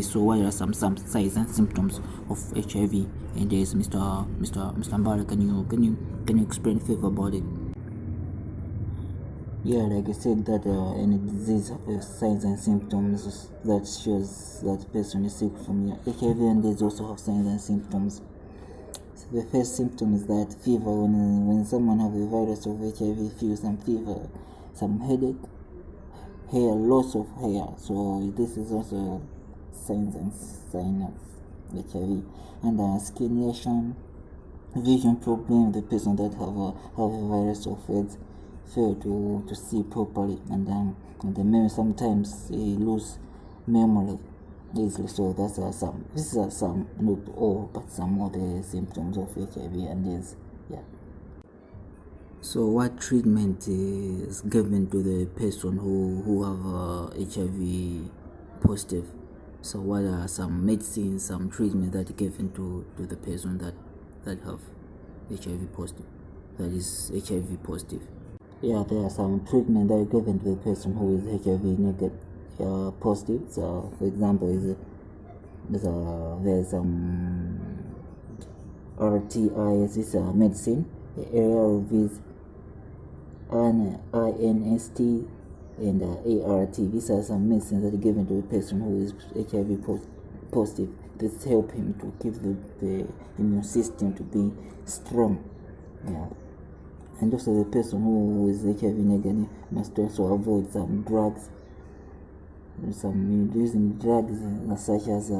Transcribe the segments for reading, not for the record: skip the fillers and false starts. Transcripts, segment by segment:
So what are some signs and symptoms of HIV? And there's Mr. Mbala. Can you explain further about it? Yeah, like I said, that any disease has signs and symptoms that shows that person is sick from HIV, and AIDS also have signs and symptoms. So the first symptom is that fever. When someone have a virus of HIV, feels some fever, some headache, loss of hair. So this is also sign of HIV. And skin lesion, vision problem. The person that have a virus of AIDS fail to see properly, and the memory, sometimes he lose memory easily. So these are some, not all, but some of the symptoms of HIV and AIDS. Yeah. So what treatment is given to the person who have HIV positive? So what are some medicines, some treatment that are given to the person that have HIV positive, that is HIV positive? Yeah, there are some treatment that are given to the person who is HIV negative, positive. So for example, there's RTIs, is a medicine. ARVs, INST, and ART. These are some medicines that are given to the person who is HIV positive. This help him to keep the immune system to be strong. Yeah. And also the person who is HIV negative must also avoid some drugs. Some using drugs such as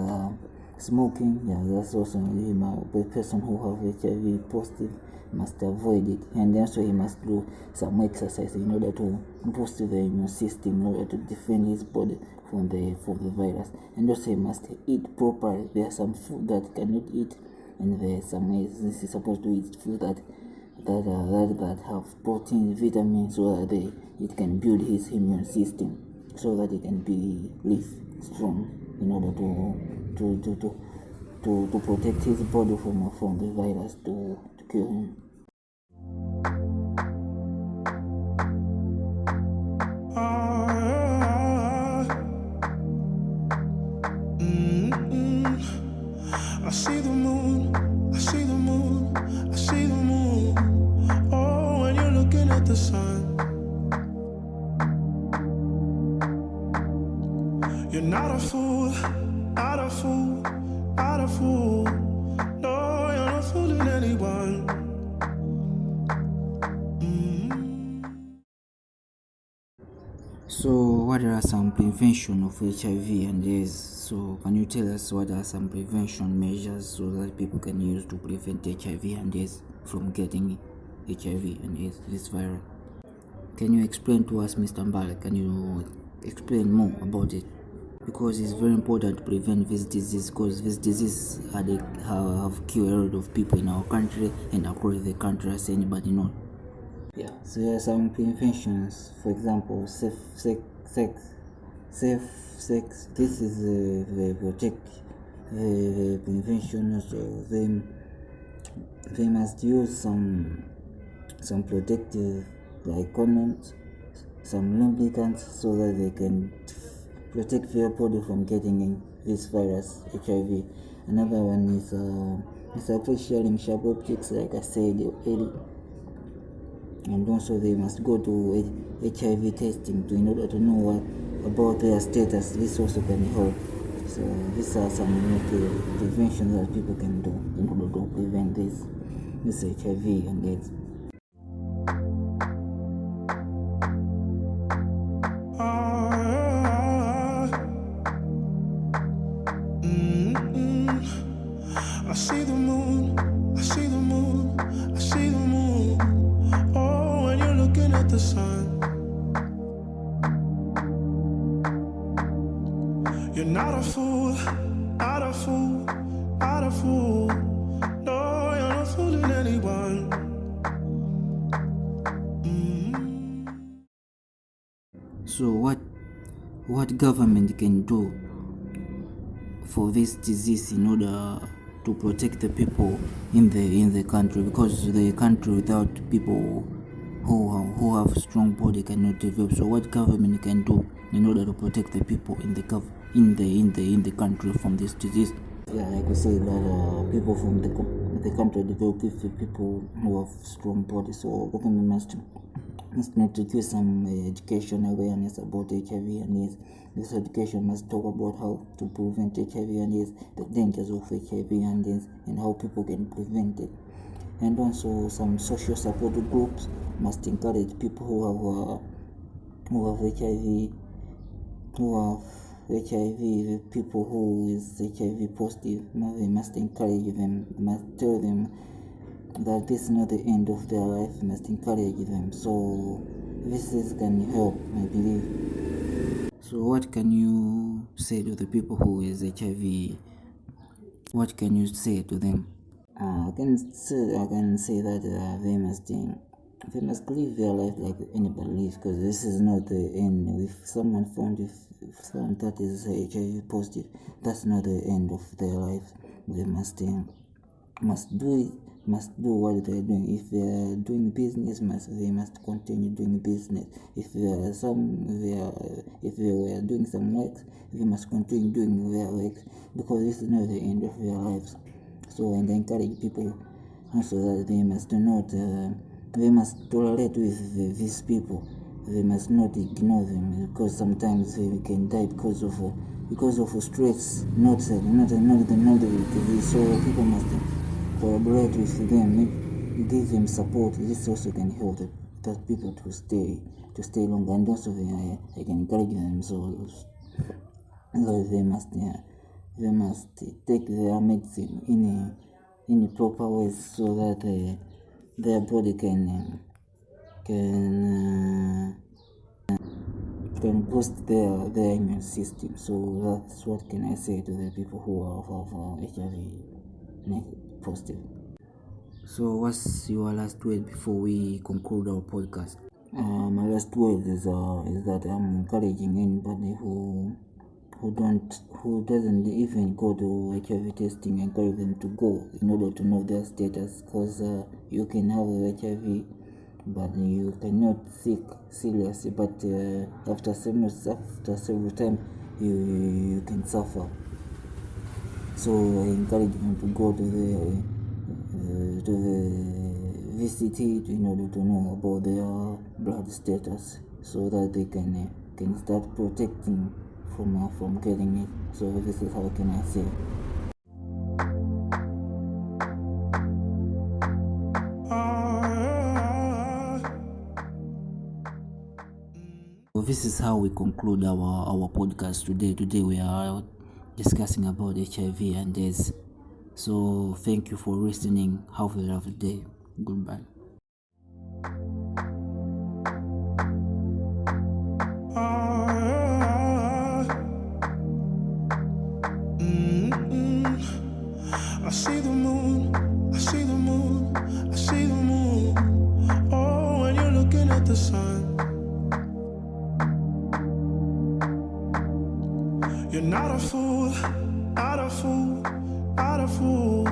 smoking. Yeah, that's also the person who have HIV positive must avoid it. And also he must do some exercise in order to boost the immune system, in order to defend his body from the virus. And also he must eat properly. There are some food that cannot eat, and there are some this is supposed to eat food that have protein, vitamins, so that it can build his immune system, so that it can live strong in order to protect his body from the virus, to kill him. I see the moon, I see the moon, I see the moon. Oh, when you're looking at the sun, you're not a fool, not a fool, not a fool. No, you're not fooling anyone. So what are some prevention of HIV and AIDS? So can you tell us what are some prevention measures so that people can use to prevent HIV and AIDS from getting HIV and AIDS, this virus? Can you explain to us, Mr. Mbala? Can you explain more about it? Because it's very important to prevent this disease, because this disease have killed a lot of people in our country and across the country, as anybody knows. Yeah, so there are some preventions. For example, safe sex. This is the protect the prevention. So they must use some protective, like condoms, some lubricants, so that they can protect their body from getting this virus, HIV. Another one is avoid sharing sharp objects, like I said earlier. And also they must go to HIV testing in order to know what about their status. This also can help. So these are some of the prevention that people can do in order to prevent this HIV and AIDS. I see the moon, I see the moon, I see the moon. Oh, when you're looking at the sun, you're not a fool, not a fool, not a fool. No, you're not fooling anyone. So what government can do for this disease in order to protect the people in the country, because the country without people who have strong body cannot develop. So what government can do in order to protect the people in the country from this disease. Yeah, like we say that people from the country, the very people who have strong bodies, so government must introduce some education awareness about HIV and AIDS. This education must talk about how to prevent HIV and AIDS, the dangers of HIV and AIDS, and how people can prevent it. And also some social support groups must encourage people who have HIV, people who is HIV positive. They must encourage them, must tell them that this is not the end of their life, must encourage them. So this can help, I believe. So what can you say to the people who is HIV? What can you say to them? I can say that they must live their life like anybody lives, because this is not the end. If someone that is HIV positive, that's not the end of their life. They must do what they're doing. If they're doing business, they must continue doing business. If they were doing some work, they must continue doing their work, because this is not the end of their lives. So, and I encourage people also that they must not, they must tolerate with these people. They must not ignore them, because sometimes they can die because of stress, not the disease. So people must collaborate with them, give them support. This also can help the people to stay long, and also I can encourage them. So they must take their medicine in a proper way, so that their body can boost their immune system. So that's what can I say to the people who are HIV positive. So what's your last word before we conclude our podcast? My last word is that I'm encouraging anybody who doesn't even go to HIV testing, encourage them to go in order to know their status, because you can have HIV but you cannot seek seriously, but after several times you can suffer. So I encourage them to go to the VCT in order to know about their blood status, so that they can start protecting from getting it. So this is how can I say. So this is how we conclude our podcast today. Today we are discussing about HIV and AIDS. So thank you for listening. Have a lovely day. Goodbye. I see the moon, I see the moon, I see the moon. Oh, when you're looking at the sun, you're not a fool, not a fool, not a fool.